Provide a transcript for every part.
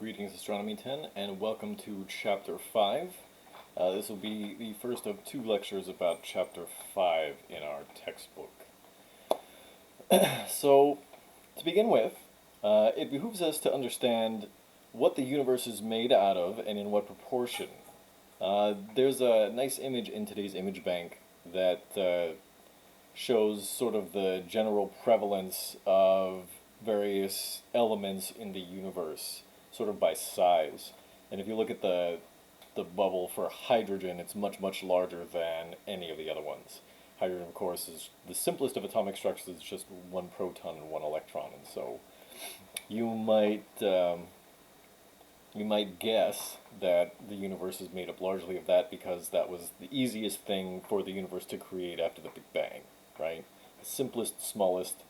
Greetings Astronomy 10 and welcome to Chapter 5. This will be the first of two lectures about Chapter 5 in our textbook. So, to begin with, it behooves us to understand what the universe is made out of and in what proportion. There's a nice image in today's image bank that shows sort of the general prevalence of various elements in the universe, sort of by size. And if you look at the bubble for hydrogen, it's much, much larger than any of the other ones. Hydrogen, of course, is the simplest of atomic structures. It's just one proton and one electron. And so you might guess that the universe is made up largely of that because that was the easiest thing for the universe to create after the Big Bang, right? The simplest, smallest,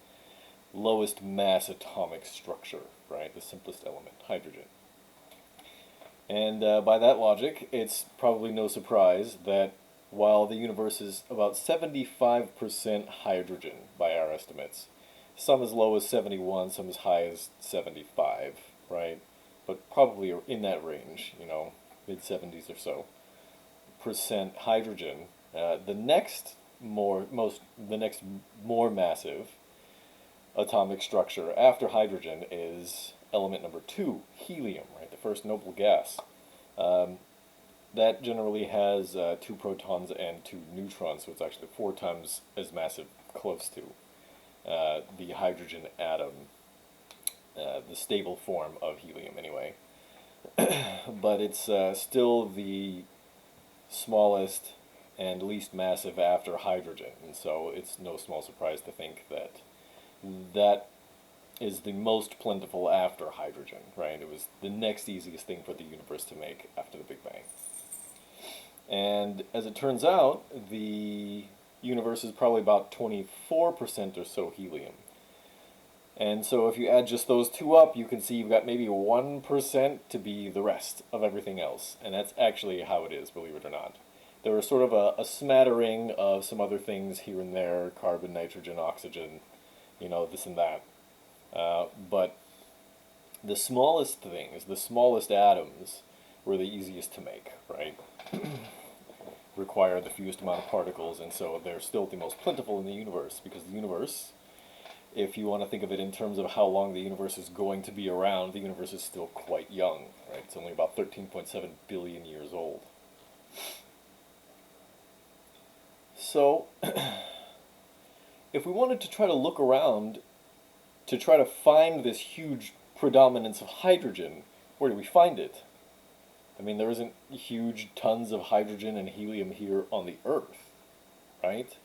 lowest mass atomic structure, right? The simplest element, hydrogen. And by that logic, it's probably no surprise that while the universe is about 75% hydrogen by our estimates, some as low as 71, some as high as 75, right? But probably in that range, you know, mid-70s or so, percent hydrogen. The next more massive atomic structure after hydrogen is element number 2, helium, right? The first noble gas. That generally has 2 protons and 2 neutrons, so it's actually 4 times as massive, close to the hydrogen atom, the stable form of helium anyway. But it's still the smallest and least massive after hydrogen, and so it's no small surprise to think that that is the most plentiful after hydrogen, right? It was the next easiest thing for the universe to make after the Big Bang. And as it turns out, the universe is probably about 24% or so helium. And so if you add just those two up, you can see you've got maybe 1% to be the rest of everything else. And that's actually how it is, believe it or not. There is sort of a smattering of some other things here and there, carbon, nitrogen, oxygen, you know, this and that. But the smallest things, the smallest atoms, were the easiest to make, right? Require the fewest amount of particles, and so they're still the most plentiful in the universe, because the universe, if you want to think of it in terms of how long the universe is going to be around, the universe is still quite young, right? It's only about 13.7 billion years old. So, if we wanted to try to look around to try to find this huge predominance of hydrogen, where do we find it? I mean, there isn't huge tons of hydrogen and helium here on the Earth, right?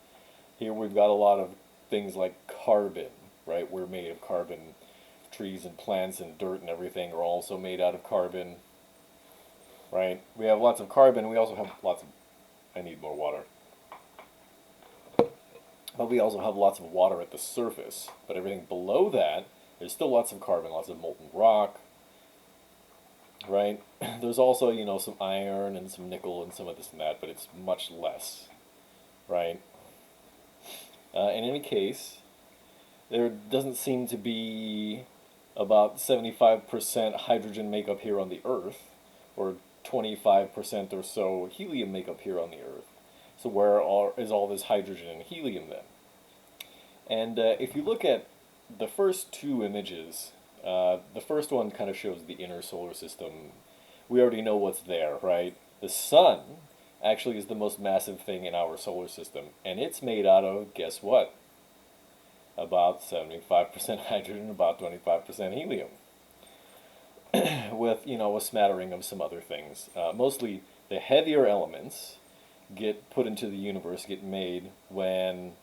Here we've got a lot of things like carbon, right? We're made of carbon. Trees and plants and dirt and everything are also made out of carbon, right? We have lots of carbon. We also have lots of... I need more water. But we also have lots of water at the surface. But everything below that, there's still lots of carbon, lots of molten rock, right? There's also, you know, some iron and some nickel and some of this and that, but it's much less, right? In any case, there doesn't seem to be about 75% hydrogen makeup here on the Earth, or 25% or so helium makeup here on the Earth. So where is all this hydrogen and helium then? And if you look at the first two images, the first one kind of shows the inner solar system. We already know what's there, right? The sun actually is the most massive thing in our solar system, and it's made out of, guess what? About 75% hydrogen, about 25% helium. With, you know, a smattering of some other things. Mostly the heavier elements get put into the universe, get made when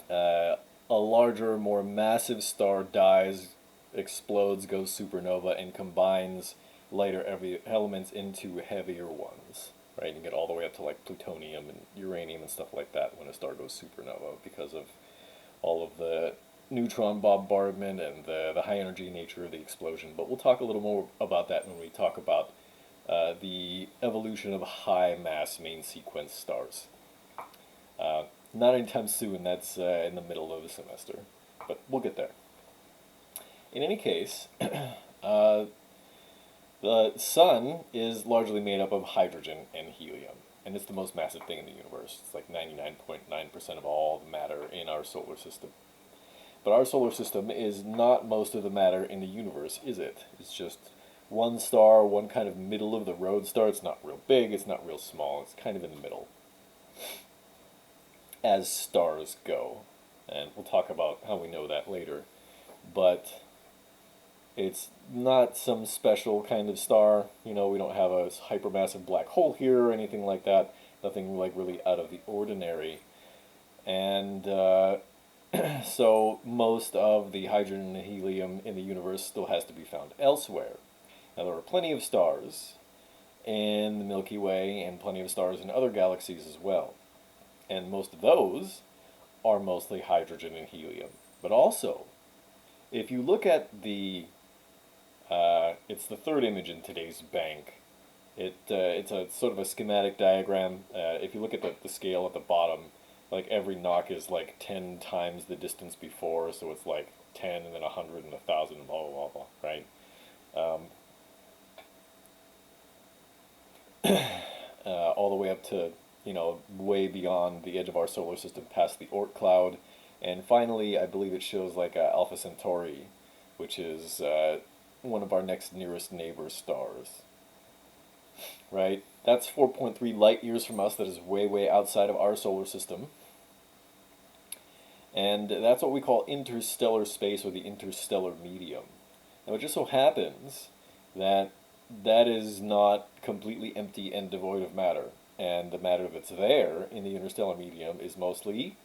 a larger, more massive star dies, explodes, goes supernova, and combines lighter elements into heavier ones, right? You get all the way up to like plutonium and uranium and stuff like that when a star goes supernova because of all of the neutron bombardment and the high energy nature of the explosion. But we'll talk a little more about that when we talk about the evolution of high mass main sequence stars. Not anytime soon, that's in the middle of the semester, but we'll get there. In any case, The sun is largely made up of hydrogen and helium, and it's the most massive thing in the universe. It's like 99.9% of all the matter in our solar system. But our solar system is not most of the matter in the universe, is it? It's just one star, one kind of middle of the road star. It's not real big, it's not real small, it's kind of in the middle, as stars go. And we'll talk about how we know that later. But it's not some special kind of star. You know, we don't have a hypermassive black hole here or anything like that. Nothing like really out of the ordinary. And so most of the hydrogen and helium in the universe still has to be found elsewhere. Now there are plenty of stars in the Milky Way and plenty of stars in other galaxies as well. And most of those are mostly hydrogen and helium. But also, if you look at the, it's the third image in today's bank. It's a sort of a schematic diagram. If you look at the scale at the bottom, like every knock is like 10 times the distance before, so it's like 10 and then 100 and 1,000 and blah, blah, blah, right? All the way up to, you know, way beyond the edge of our solar system, past the Oort cloud. And finally, I believe it shows like Alpha Centauri, which is one of our next nearest neighbor stars. Right? That's 4.3 light years from us. That is way, way outside of our solar system. And that's what we call interstellar space, or the interstellar medium. Now it just so happens that that is not completely empty and devoid of matter. And the matter that's there in the interstellar medium is mostly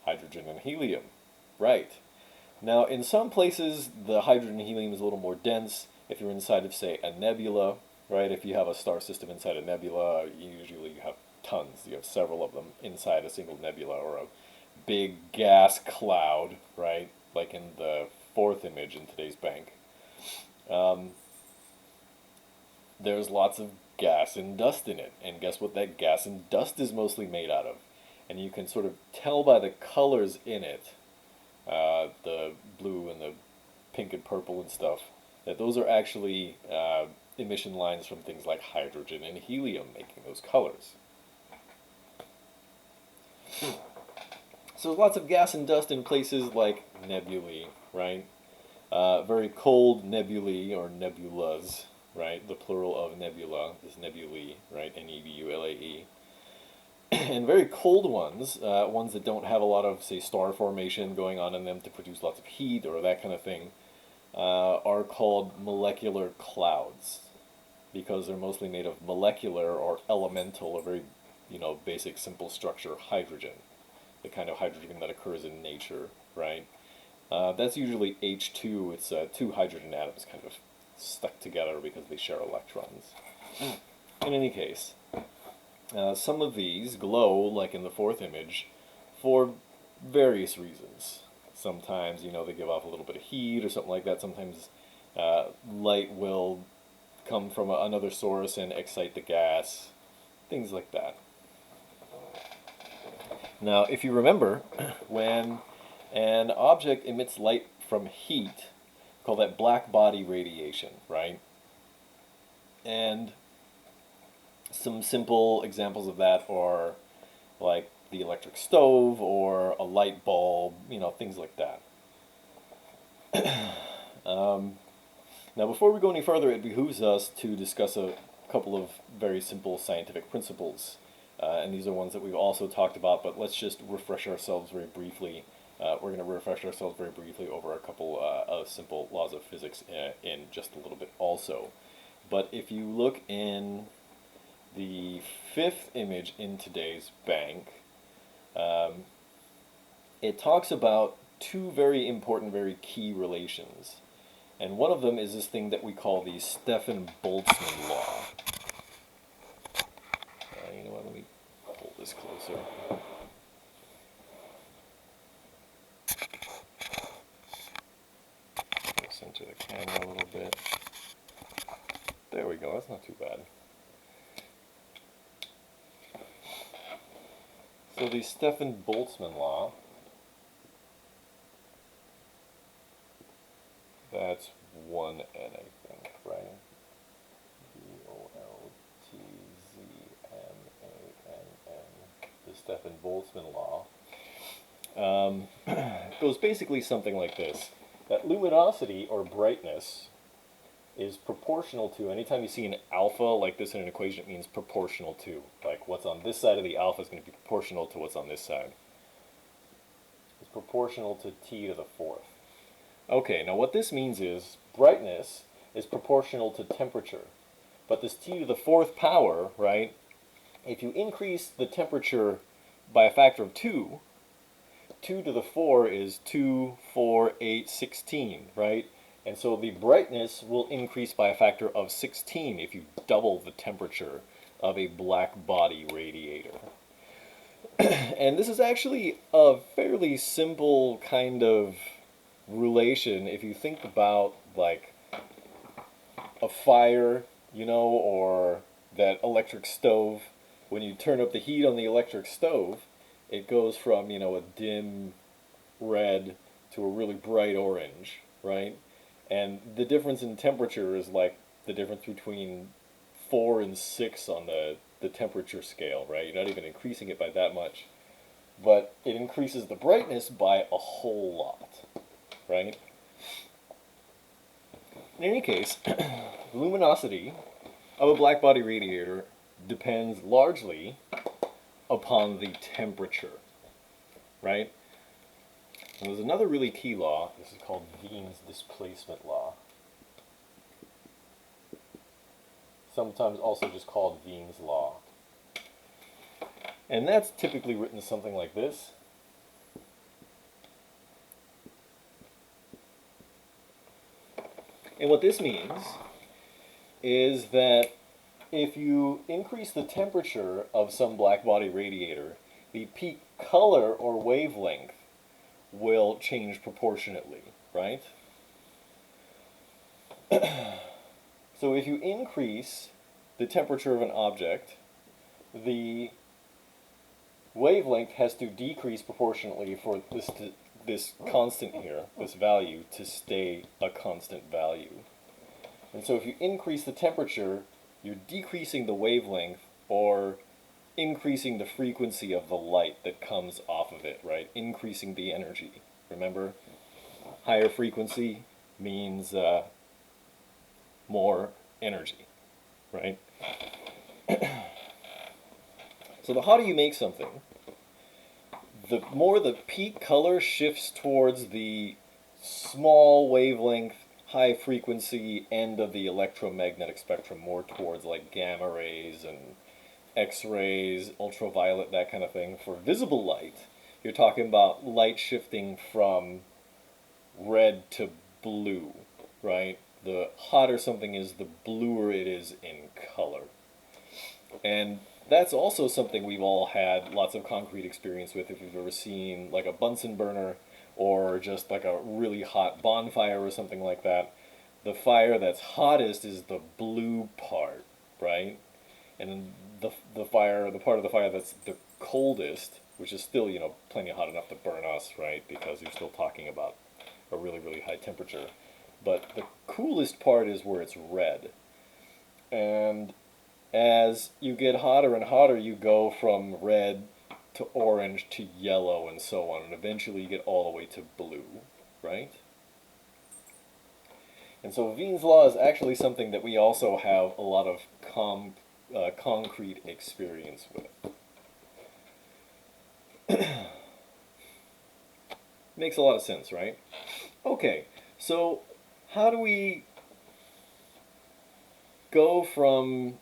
hydrogen and helium. Right. Now, in some places, the hydrogen and helium is a little more dense. If you're inside of, say, a nebula, right? If you have a star system inside a nebula, usually you have tons. You have several of them inside a single nebula, or a big gas cloud, right? Like in the fourth image in today's bank. There's lots of gas and dust in it. And guess what that gas and dust is mostly made out of? And you can sort of tell by the colors in it, the blue and the pink and purple and stuff, that those are actually emission lines from things like hydrogen and helium making those colors. So there's lots of gas and dust in places like nebulae, right? Very cold nebulae, or nebulas, right? The plural of nebula is nebulae, right? Nebulae. And very cold ones, ones that don't have a lot of, say, star formation going on in them to produce lots of heat or that kind of thing, are called molecular clouds, because they're mostly made of molecular or elemental, a very, you know, basic, simple structure, hydrogen, the kind of hydrogen that occurs in nature, right? That's usually H2. It's two hydrogen atoms kind of stuck together because they share electrons. In any case, some of these glow, like in the fourth image, for various reasons. Sometimes, you know, they give off a little bit of heat or something like that. Sometimes light will come from another source and excite the gas, things like that. Now, if you remember, when an object emits light from heat, call that black body radiation, right? And some simple examples of that are like the electric stove or a light bulb, you know, things like that. Now, before we go any further, it behooves us to discuss a couple of very simple scientific principles. And these are ones that we've also talked about, but let's just refresh ourselves very briefly. We're going to refresh ourselves very briefly over a couple of simple laws of physics in just a little bit also. But if you look in the fifth image in today's bank, it talks about two very important, very key relations. And one of them is this thing that we call the Stefan-Boltzmann law. You know what, let me pull this closer. Center the camera a little bit. There we go, that's not too bad. So the Stefan-Boltzmann law, that's 1n, I think, right? Stefan-Boltzmann law, goes basically something like this. That luminosity, or brightness, is proportional to, anytime you see an alpha like this in an equation, it means proportional to. Like what's on this side of the alpha is going to be proportional to what's on this side. It's proportional to t to the fourth. Okay, now what this means is brightness is proportional to temperature. But this t to the fourth power, right, if you increase the temperature by a factor of 2, 2 to the 4 is 2, 4, 8, 16, right? And so the brightness will increase by a factor of 16 if you double the temperature of a black body radiator. And this is actually a fairly simple kind of relation if you think about like a fire, you know, or that electric stove. When you turn up the heat on the electric stove, it goes from, you know, a dim red to a really bright orange, right? And the difference in temperature is like the difference between 4 and 6 on the temperature scale, right? You're not even increasing it by that much. But it increases the brightness by a whole lot, right? In any case, the luminosity of a black body radiator depends largely upon the temperature, right? And there's another really key law. This is called Wien's displacement law. Sometimes also just called Wien's law. And that's typically written something like this. And what this means is that if you increase the temperature of some black body radiator, the peak color or wavelength will change proportionately, right? So if you increase the temperature of an object, the wavelength has to decrease proportionately for this constant here, this value, to stay a constant value. And so if you increase the temperature, you're decreasing the wavelength or increasing the frequency of the light that comes off of it, right? Increasing the energy. Remember, higher frequency means more energy, right? So the hotter you make something, the more the peak color shifts towards the small wavelength, high frequency end of the electromagnetic spectrum, more towards like gamma rays and X-rays, ultraviolet, that kind of thing. For visible light, you're talking about light shifting from red to blue, right? The hotter something is, the bluer it is in color. And that's also something we've all had lots of concrete experience with if you've ever seen like a Bunsen burner or just like a really hot bonfire or something like that. The fire that's hottest is the blue part, right? And the part of the fire that's the coldest, which is still, you know, plenty hot enough to burn us, right? Because you're still talking about a really, really high temperature. But the coolest part is where it's red. And as you get hotter and hotter, you go from red to orange to yellow and so on, and eventually you get all the way to blue, right? And so Wien's law is actually something that we also have a lot of concrete experience with. Makes a lot of sense, right? Okay, so how do we go from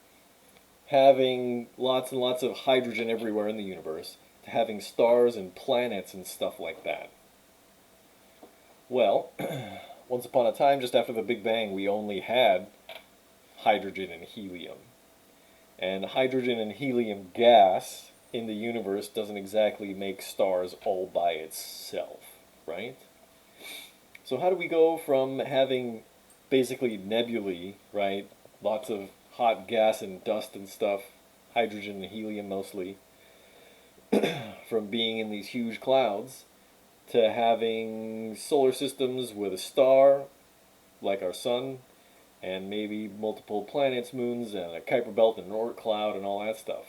having lots and lots of hydrogen everywhere in the universe to having stars and planets and stuff like that? Well, once upon a time, just after the Big Bang, we only had hydrogen and helium. And hydrogen and helium gas in the universe doesn't exactly make stars all by itself, right? So how do we go from having basically nebulae, right, lots of hot gas and dust and stuff, hydrogen and helium mostly, from being in these huge clouds to having solar systems with a star, like our sun, and maybe multiple planets, moons, and a Kuiper belt and an Oort cloud and all that stuff?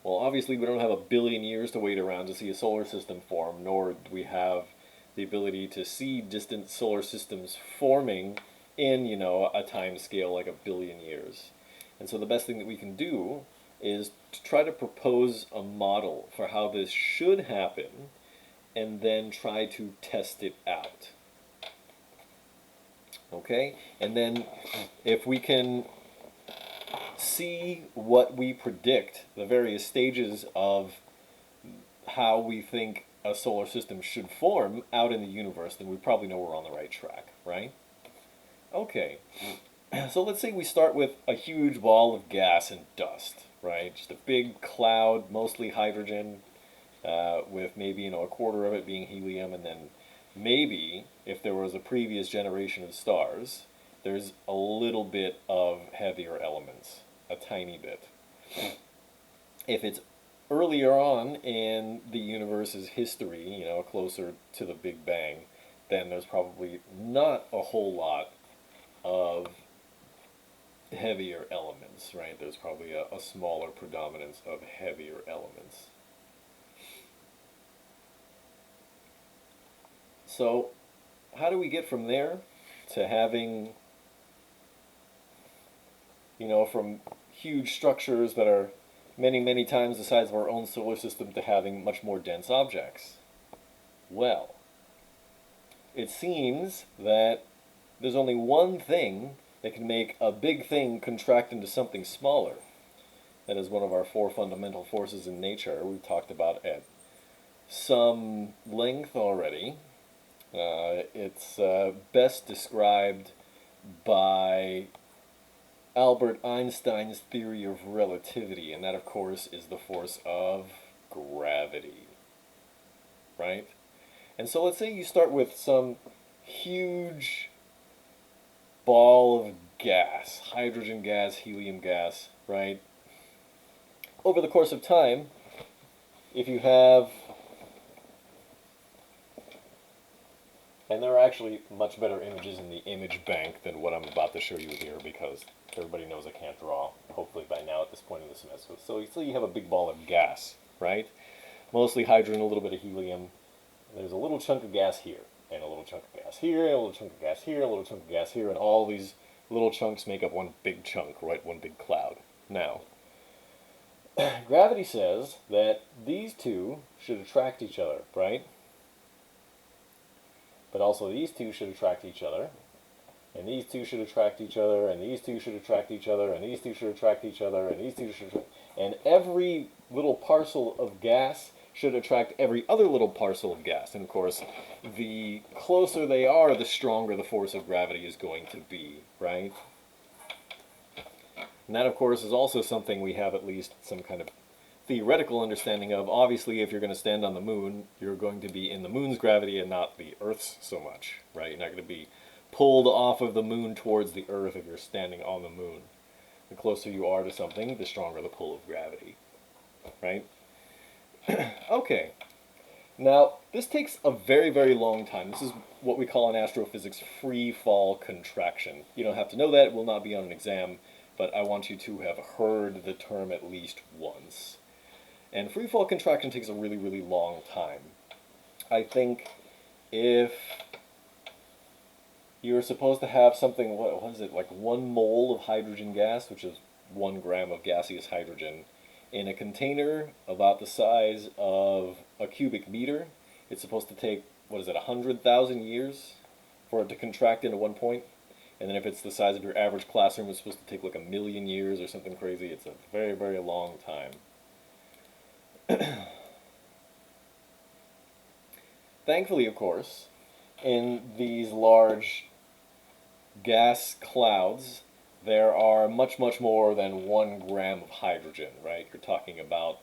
Well, obviously we don't have a billion years to wait around to see a solar system form, nor do we have the ability to see distant solar systems forming in, a time scale like a billion years. And so the best thing that we can do is to try to propose a model for how this should happen and then try to test it out. Okay? And then if we can see what we predict, the various stages of how we think a solar system should form out in the universe, then we probably know we're on the right track, right? Okay, so let's say we start with a huge ball of gas and dust, right? Just a big cloud, mostly hydrogen, with maybe a quarter of it being helium, and then maybe if there was a previous generation of stars, there's a little bit of heavier elements, a tiny bit. If it's earlier on in the universe's history, closer to the Big Bang, then there's probably not a whole lot of heavier elements, right? There's probably a smaller predominance of heavier elements. So, how do we get from there to having, from huge structures that are many, many times the size of our own solar system to having much more dense objects? Well, it seems that there's only one thing that can make a big thing contract into something smaller. That is one of our four fundamental forces in nature we've talked about at some length already. It's best described by Albert Einstein's theory of relativity, and that, of course, is the force of gravity, right? And so let's say you start with some huge ball of gas, hydrogen gas, helium gas, right? Over the course of time, if you have, and there are actually much better images in the image bank than what I'm about to show you here because everybody knows I can't draw, hopefully by now at this point in the semester. So you have a big ball of gas, right? Mostly hydrogen, a little bit of helium. There's a little chunk of gas here, and a little chunk of gas here, and a little chunk of gas here, and a little chunk of gas here, and all these little chunks make up one big chunk, right? One big cloud. Now, gravity says that these two should attract each other, right? But also these two should attract each other, and these two should attract each other, and these two should attract each other, and these two should attract each other, and these two should attract, and every little parcel of gas should attract every other little parcel of gas. And of course, the closer they are, the stronger the force of gravity is going to be, right? And that, of course, is also something we have at least some kind of theoretical understanding of. Obviously, if you're going to stand on the moon, you're going to be in the moon's gravity and not the Earth's so much, right? You're not going to be pulled off of the moon towards the Earth if you're standing on the moon. The closer you are to something, the stronger the pull of gravity, right? Okay. Now, this takes a very, very long time. This is what we call in astrophysics free fall contraction. You don't have to know that. It will not be on an exam, but I want you to have heard the term at least once. And free fall contraction takes a really, really long time. I think if you're supposed to have something, what is it, like 1 mole of hydrogen gas, which is 1 gram of gaseous hydrogen, in a container about the size of a cubic meter, it's supposed to take, 100,000 years for it to contract into 1 point? And then if it's the size of your average classroom, it's supposed to take like 1,000,000 years or something crazy. It's a very, very long time. Thankfully, of course, in these large gas clouds, there are much, much more than 1 gram of hydrogen, right? You're talking about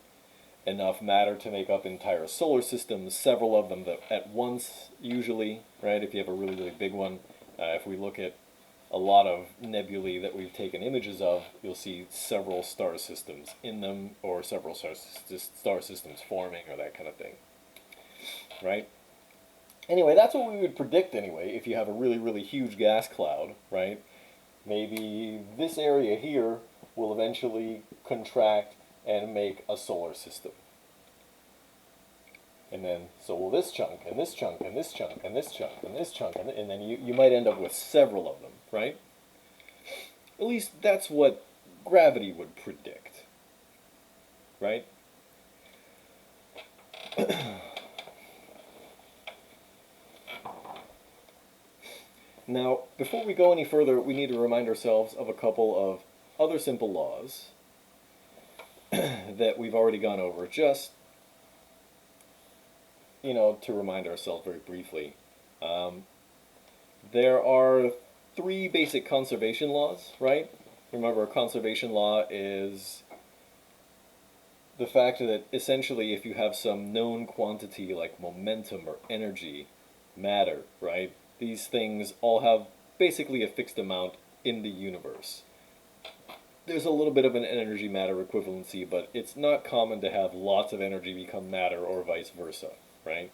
enough matter to make up entire solar systems, several of them at once, usually, right? If you have a really, really big one. If we look at a lot of nebulae that we've taken images of, you'll see several star systems in them, or several star systems forming, or that kind of thing, right? Anyway, that's what we would predict anyway, if you have a really, really huge gas cloud, right? Maybe this area here will eventually contract and make a solar system. And then, so will this chunk, and this chunk, and this chunk, and this chunk, and this chunk, and then you might end up with several of them, right? At least that's what gravity would predict, right? Now, before we go any further, we need to remind ourselves of a couple of other simple laws that we've already gone over, just, to remind ourselves very briefly. There are three basic conservation laws, right? Remember, a conservation law is the fact that essentially if you have some known quantity like momentum or energy, matter, right? These things all have basically a fixed amount in the universe. There's a little bit of an energy-matter equivalency, but it's not common to have lots of energy become matter or vice versa, right?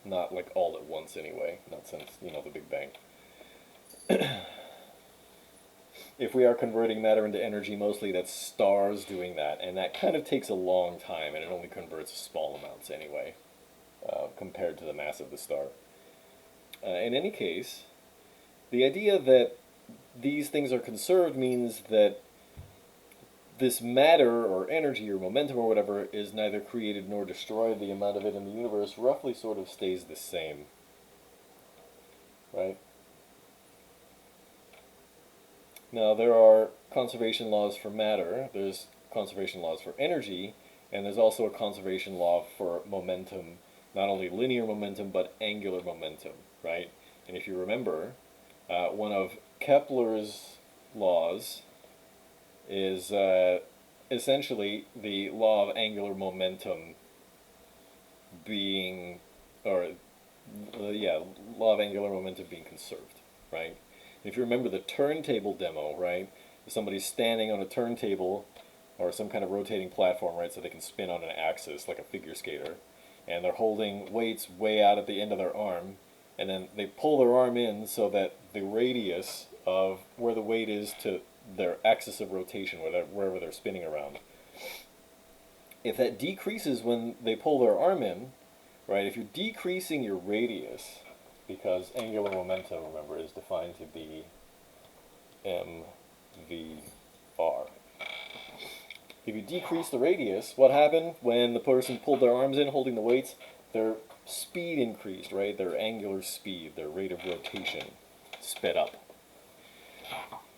Not like all at once anyway, not since, the Big Bang. If we are converting matter into energy, mostly that's stars doing that, and that kind of takes a long time, and it only converts small amounts anyway, compared to the mass of the star. In any case, the idea that these things are conserved means that this matter or energy or momentum or whatever is neither created nor destroyed. The amount of it in the universe roughly sort of stays the same, right? Now, there are conservation laws for matter, there's conservation laws for energy, and there's also a conservation law for momentum, not only linear momentum, but angular momentum, right? And if you remember, one of Kepler's laws is essentially the law of angular momentum being, law of angular momentum being conserved, right? If you remember the turntable demo, right? Somebody's standing on a turntable or some kind of rotating platform, right, so they can spin on an axis like a figure skater, and they're holding weights way out at the end of their arm, and then they pull their arm in so that the radius of where the weight is to their axis of rotation, wherever they're spinning around, if that decreases when they pull their arm in, right, if you're decreasing your radius, because angular momentum, remember, is defined to be mvr. If you decrease the radius, what happened when the person pulled their arms in holding the weights? Their speed increased, right? Their angular speed, their rate of rotation sped up.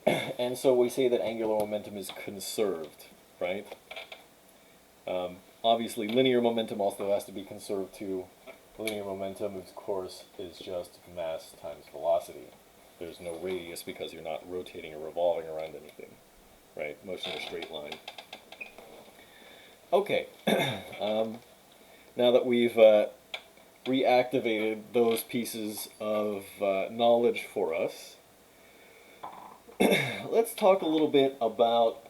And so we say that angular momentum is conserved, right? Obviously, linear momentum also has to be conserved too. Linear momentum, of course, is just mass times velocity. There's no radius because you're not rotating or revolving around anything, right? Motion in a straight line. Okay, now that we've reactivated those pieces of knowledge for us, let's talk a little bit about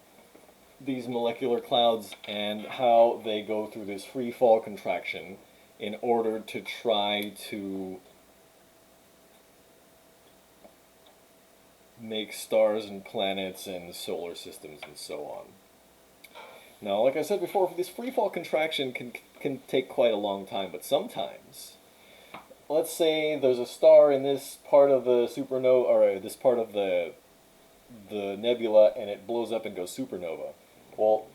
these molecular clouds and how they go through this free fall contraction in order to try to make stars and planets and solar systems and so on. Now, like I said before, this free fall contraction can take quite a long time, but sometimes, let's say there's a star in this part of the supernova, or this part of the nebula, and it blows up and goes supernova. Well,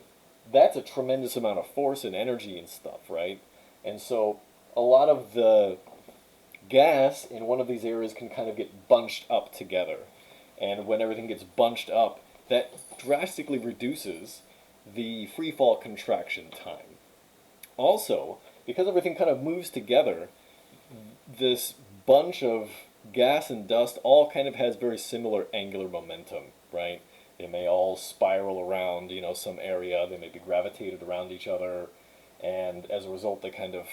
that's a tremendous amount of force and energy and stuff, right? And so a lot of the gas in one of these areas can kind of get bunched up together. And when everything gets bunched up, that drastically reduces the free fall contraction time. Also, because everything kind of moves together, this bunch of gas and dust all kind of has very similar angular momentum, right? They may all spiral around, some area. They may be gravitated around each other, and as a result, they kind of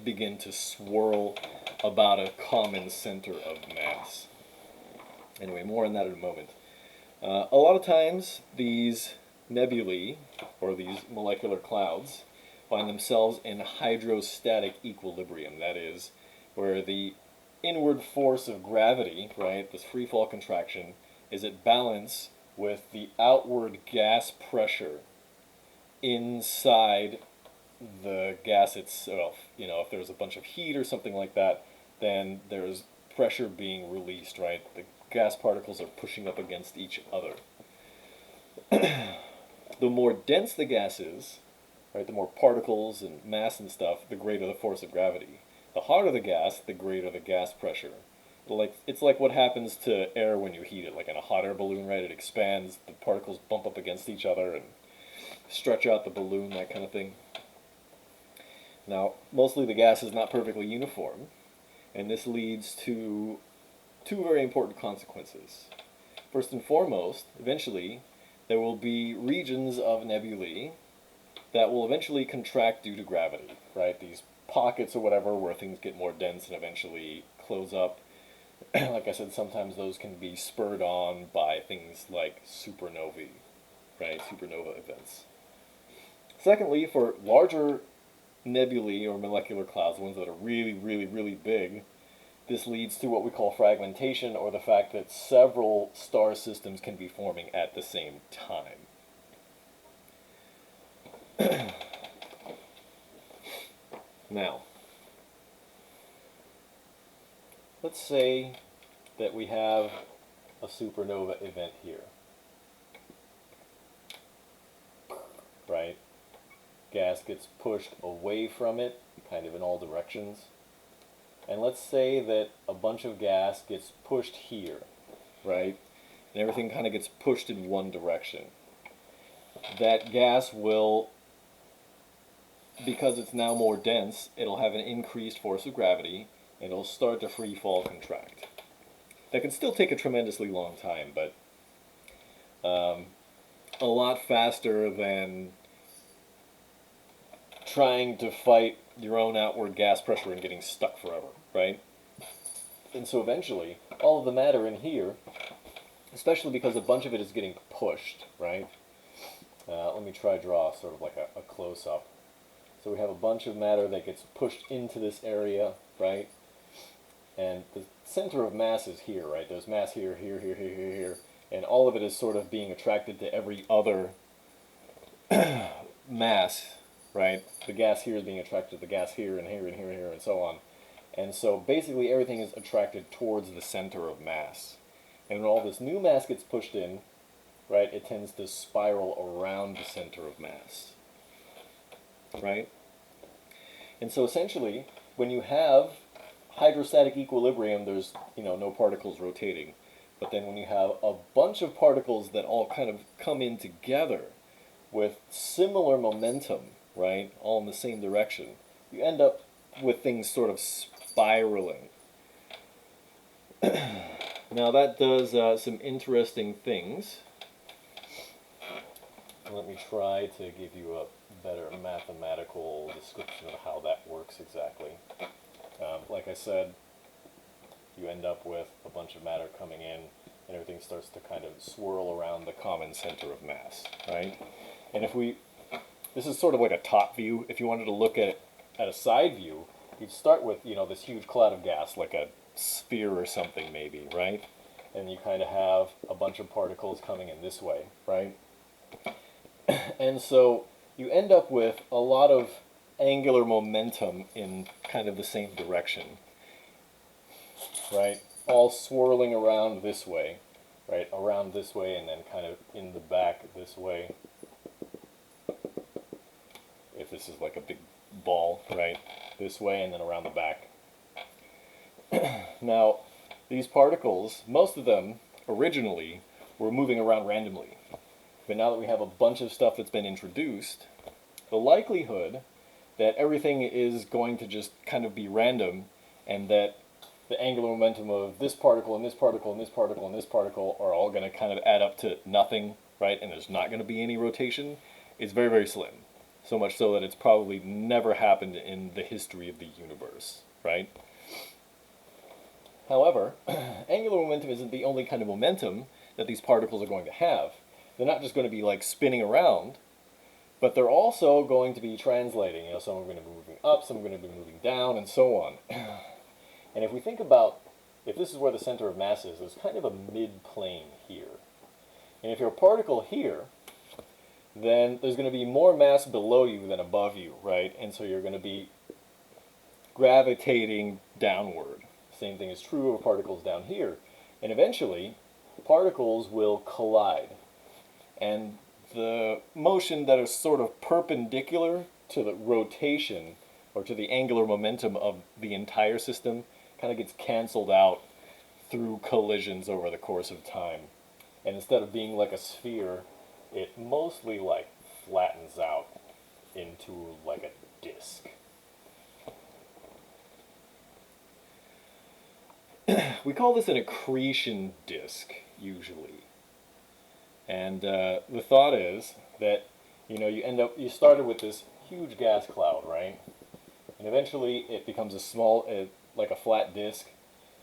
begin to swirl about a common center of mass. Anyway, more on that in a moment. A lot of times, these nebulae, or these molecular clouds, find themselves in hydrostatic equilibrium. That is, where the inward force of gravity, right, this free fall contraction, is at balance with the outward gas pressure inside the gas itself. You know, if there's a bunch of heat or something like that, then there's pressure being released, right? The gas particles are pushing up against each other. The more dense the gas is, right, the more particles and mass and stuff, the greater the force of gravity. The hotter the gas, the greater the gas pressure. It's like what happens to air when you heat it, like in a hot air balloon, right? It expands, the particles bump up against each other and stretch out the balloon, that kind of thing. Now, mostly the gas is not perfectly uniform, and this leads to two very important consequences. First and foremost, eventually, there will be regions of nebulae that will eventually contract due to gravity, right? These pockets or whatever where things get more dense and eventually close up. Like I said, sometimes those can be spurred on by things like supernovae, right? Supernova events. Secondly, for larger nebulae or molecular clouds, the ones that are really, really, really big, this leads to what we call fragmentation, or the fact that several star systems can be forming at the same time. Now, let's say that we have a supernova event here, right? Gas gets pushed away from it, kind of in all directions. And let's say that a bunch of gas gets pushed here, right? And everything kind of gets pushed in one direction. That gas will, because it's now more dense, it'll have an increased force of gravity, and it'll start to free fall contract. That can still take a tremendously long time, but a lot faster than trying to fight your own outward gas pressure and getting stuck forever, right? And so eventually, all of the matter in here, especially because a bunch of it is getting pushed, right? Let me try draw sort of like a close-up. So we have a bunch of matter that gets pushed into this area, right? And the center of mass is here, right? There's mass here, here, here, here, here, here. And all of it is sort of being attracted to every other mass, right? The gas here is being attracted to the gas here and here and here and here and so on. And so basically everything is attracted towards the center of mass. And when all this new mass gets pushed in, right, it tends to spiral around the center of mass, right? And so essentially, when you have hydrostatic equilibrium, there's, no particles rotating. But then when you have a bunch of particles that all kind of come in together with similar momentum, right, all in the same direction, you end up with things sort of spiraling. Now that does some interesting things. Let me try to give you a better mathematical description of how that works exactly. Like I said, you end up with a bunch of matter coming in, and everything starts to kind of swirl around the common center of mass, right? And this is sort of like a top view. If you wanted to look at a side view, you'd start with, this huge cloud of gas, like a sphere or something maybe, right? And you kind of have a bunch of particles coming in this way, right? And so you end up with a lot of angular momentum in kind of the same direction, right? All swirling around this way, right? Around this way and then kind of in the back this way. If this is like a big ball, right? This way and then around the back. Now, these particles, most of them originally were moving around randomly. But now that we have a bunch of stuff that's been introduced, the likelihood that everything is going to just kind of be random and that the angular momentum of this particle and this particle and this particle and this particle are all going to kind of add up to nothing, right? And there's not going to be any rotation is very, very slim. So much so that it's probably never happened in the history of the universe, right? However, angular momentum isn't the only kind of momentum that these particles are going to have. They're not just going to be like spinning around, but they're also going to be translating. Some are going to be moving up, some are going to be moving down, and so on. And if we think about, if this is where the center of mass is, there's kind of a mid-plane here. And if you're a particle here, then there's going to be more mass below you than above you, right? And so you're going to be gravitating downward. Same thing is true of particles down here. And eventually, particles will collide. And the motion that is sort of perpendicular to the rotation or to the angular momentum of the entire system kind of gets canceled out through collisions over the course of time. And instead of being like a sphere, it mostly like flattens out into like a disk. We call this an accretion disk, usually. And the thought is that, you started with this huge gas cloud, right? And eventually it becomes like a flat disk.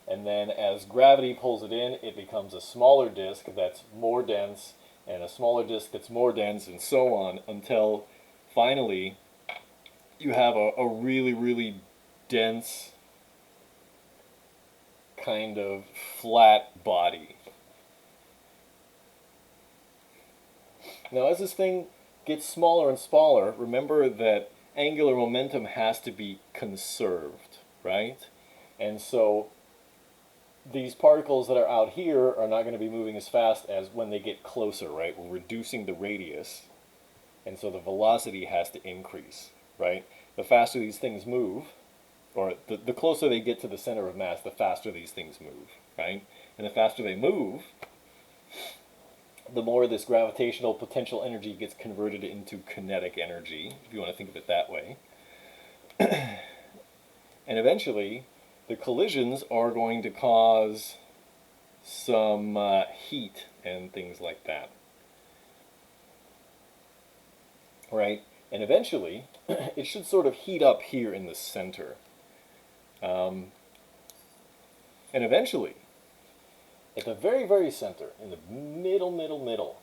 And then as gravity pulls it in, it becomes a smaller disk that's more dense, and a smaller disk that's more dense, and so on, until finally you have a really, really dense kind of flat body. Now, as this thing gets smaller and smaller, remember that angular momentum has to be conserved, right? And so these particles that are out here are not going to be moving as fast as when they get closer, right? We're reducing the radius, and so the velocity has to increase, right? The faster these things move, or the closer they get to the center of mass, the faster these things move, right? And the faster they move, the more this gravitational potential energy gets converted into kinetic energy, if you want to think of it that way. And eventually, the collisions are going to cause some heat and things like that. Right? And eventually, it should sort of heat up here in the center. And eventually, at the very, very center, in the middle,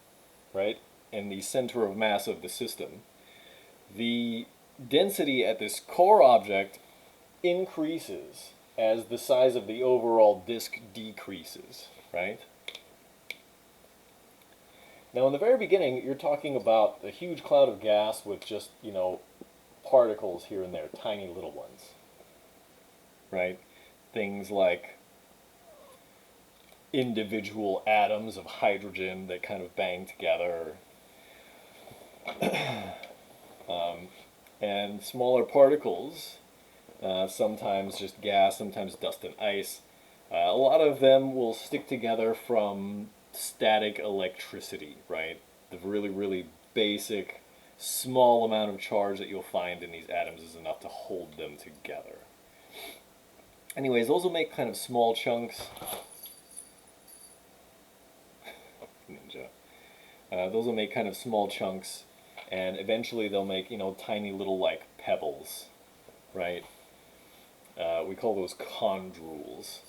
right, in the center of mass of the system, the density at this core object increases as the size of the overall disk decreases, right? Now, in the very beginning, you're talking about a huge cloud of gas with just, particles here and there, tiny little ones, right? Things like individual atoms of hydrogen that kind of bang together, and smaller particles, sometimes just gas, sometimes dust and ice. A lot of them will stick together from static electricity, right? The really, really basic, small amount of charge that you'll find in these atoms is enough to hold them together. Anyways, those will make kind of small chunks. Ninja. Those will make kind of small chunks, and eventually they'll make, tiny little, like, pebbles, right? We call those chondrules.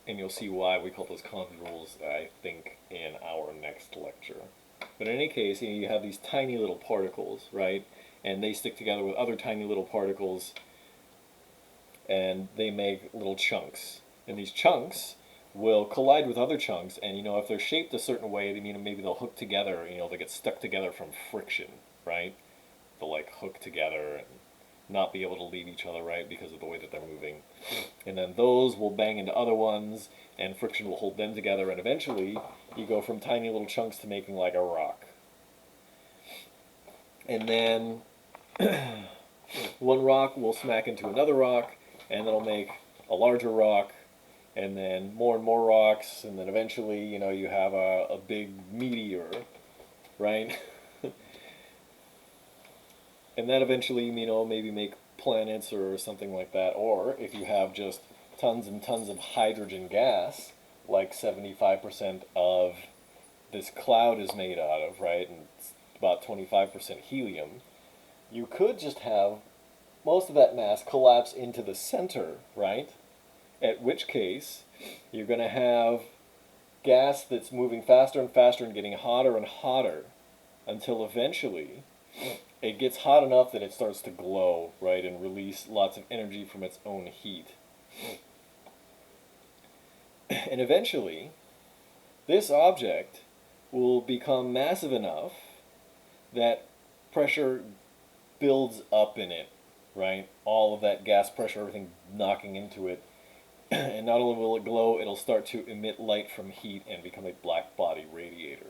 And you'll see why we call those chondrules, I think, in our next lecture. But in any case, you have these tiny little particles, right? And they stick together with other tiny little particles, and they make little chunks. And these chunks will collide with other chunks, and if they're shaped a certain way, maybe they'll hook together, they'll get stuck together from friction, right? They'll like hook together and not be able to leave each other, right, because of the way that they're moving. And then those will bang into other ones, and friction will hold them together, and eventually you go from tiny little chunks to making like a rock. And then one rock will smack into another rock, and it'll make a larger rock, and then more and more rocks, and then eventually, you have a big meteor, right? And then eventually, maybe make planets or something like that. Or if you have just tons and tons of hydrogen gas, like 75% of this cloud is made out of, right? And it's about 25% helium. You could just have most of that mass collapse into the center, right? At which case, you're going to have gas that's moving faster and faster and getting hotter and hotter until eventually it gets hot enough that it starts to glow, right, and release lots of energy from its own heat. And eventually, this object will become massive enough that pressure builds up in it, right? All of that gas pressure, everything knocking into it. And not only will it glow, it'll start to emit light from heat and become a black body radiator.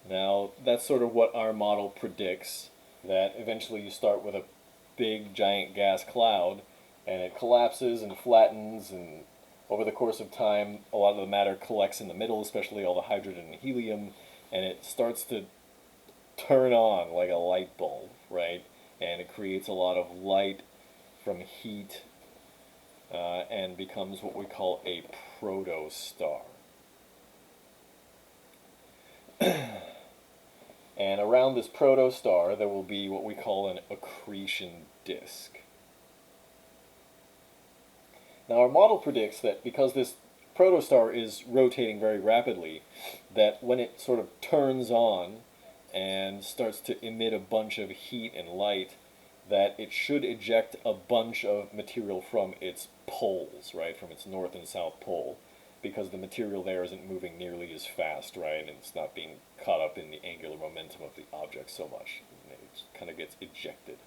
Now, that's sort of what our model predicts, that eventually you start with a big giant gas cloud, and it collapses and flattens, and over the course of time, a lot of the matter collects in the middle, especially all the hydrogen and helium, and it starts to turn on like a light bulb, right? And it creates a lot of light from heat and becomes what we call a protostar. And around this protostar, there will be what we call an accretion disk. Now, our model predicts that because this protostar is rotating very rapidly, that when it sort of turns on and starts to emit a bunch of heat and light, that it should eject a bunch of material from its poles, right, from its north and south pole, because the material there isn't moving nearly as fast, right, and it's not being caught up in the angular momentum of the object so much. And it just kind of gets ejected.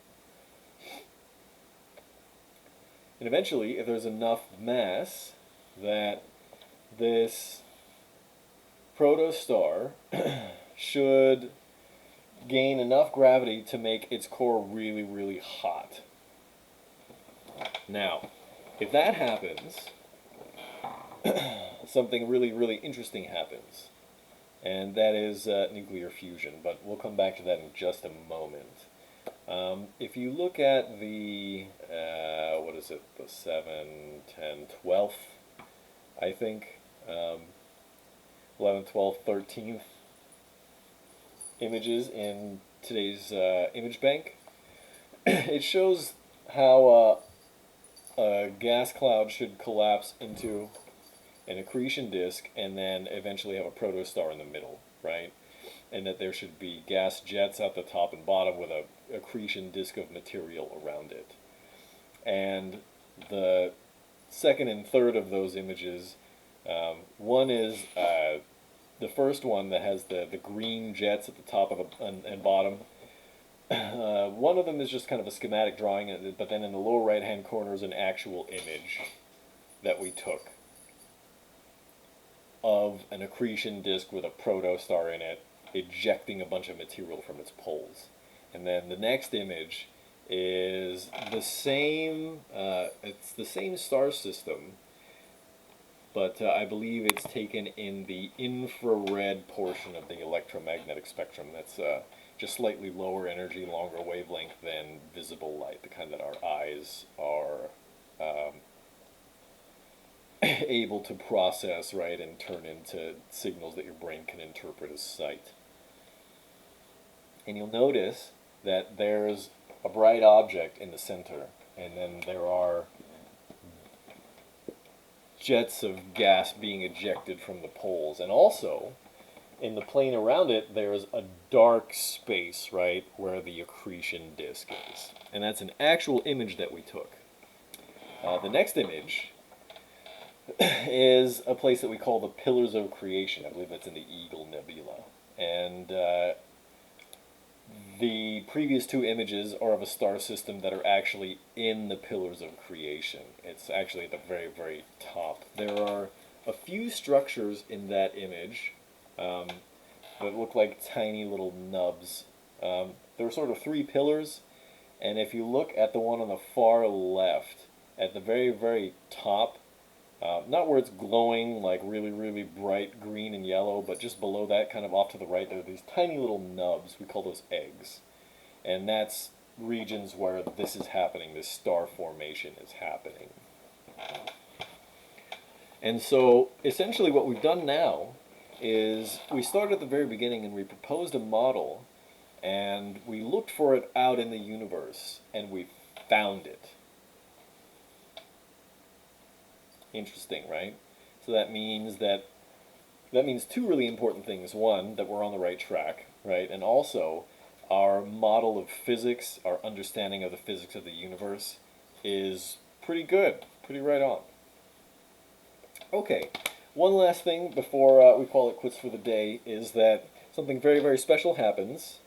And eventually, if there's enough mass, that this protostar should gain enough gravity to make its core really, really hot. Now, if that happens, something really, really interesting happens, and that is nuclear fusion, but we'll come back to that in just a moment. If you look at the, what is it, the 7, 10, 12th, I think, 11th, 12th, 13th images in today's image bank, it shows how a gas cloud should collapse into an accretion disk and then eventually have a protostar in the middle, right? And that there should be gas jets at the top and bottom with a accretion disk of material around it. And the second and third of those images, one is the first one that has the green jets at the top of and bottom. One of them is just kind of a schematic drawing, but then in the lower right-hand corner is an actual image that we took of an accretion disk with a protostar in it, ejecting a bunch of material from its poles. And then the next image is the same, it's the same star system, but I believe it's taken in the infrared portion of the electromagnetic spectrum. That's just slightly lower energy, longer wavelength than visible light, the kind that our eyes are able to process, right, and turn into signals that your brain can interpret as sight. And you'll notice that there's a bright object in the center, and then there are jets of gas being ejected from the poles. And also, in the plane around it, there's a dark space, right, where the accretion disk is. And that's an actual image that we took. The next image is a place that we call the Pillars of Creation. I believe that's in the Eagle Nebula. And the previous two images are of a star system that are actually in the Pillars of Creation. It's actually at the very, very top. There are a few structures in that image that look like tiny little nubs. There are sort of three pillars, and if you look at the one on the far left, at the very, very top, not where it's glowing like really, really bright green and yellow, but just below that, kind of off to the right, there are these tiny little nubs. We call those eggs. And that's regions where this is happening, this star formation is happening. And so, essentially what we've done now is we started at the very beginning and we proposed a model, and we looked for it out in the universe, and we found it. Interesting, right? So that means two really important things. One, that we're on the right track, right? And also, our model of physics, our understanding of the physics of the universe is pretty good, pretty right on. Okay, One last thing before we call it quits for the day is that something very, very special happens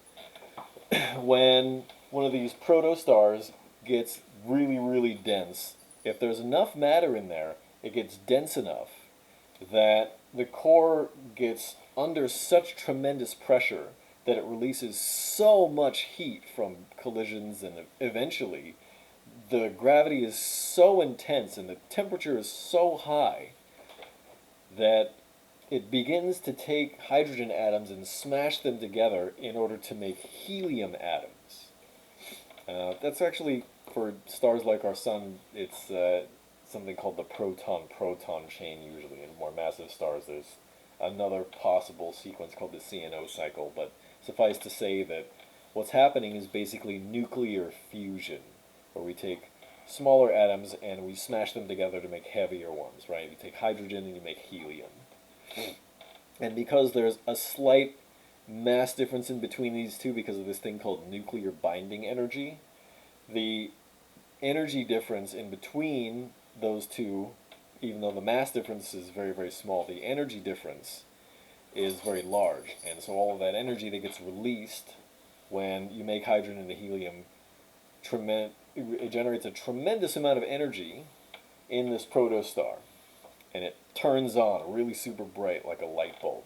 when one of these protostars gets really, really dense. If there's enough matter in there, it gets dense enough that the core gets under such tremendous pressure that it releases so much heat from collisions, and eventually the gravity is so intense and the temperature is so high that it begins to take hydrogen atoms and smash them together in order to make helium atoms. That's actually, for stars like our sun, it's something called the proton-proton chain usually. In more massive stars, there's another possible sequence called the CNO cycle, but suffice to say that what's happening is basically nuclear fusion, where we take smaller atoms and we smash them together to make heavier ones, right? You take hydrogen and you make helium. And because there's a slight mass difference in between these two because of this thing called nuclear binding energy, the energy difference in between those two, even though the mass difference is very, very small, the energy difference is very large. And so all of that energy that gets released when you make hydrogen into helium, it generates a tremendous amount of energy in this protostar. And it turns on really super bright like a light bulb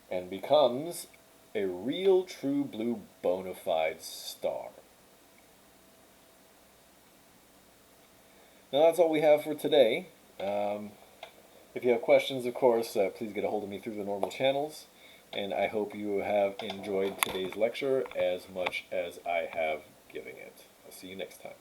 and becomes a real true blue bona fide star. Now that's all we have for today. If you have questions, of course, please get a hold of me through the normal channels. And I hope you have enjoyed today's lecture as much as I have giving it. I'll see you next time.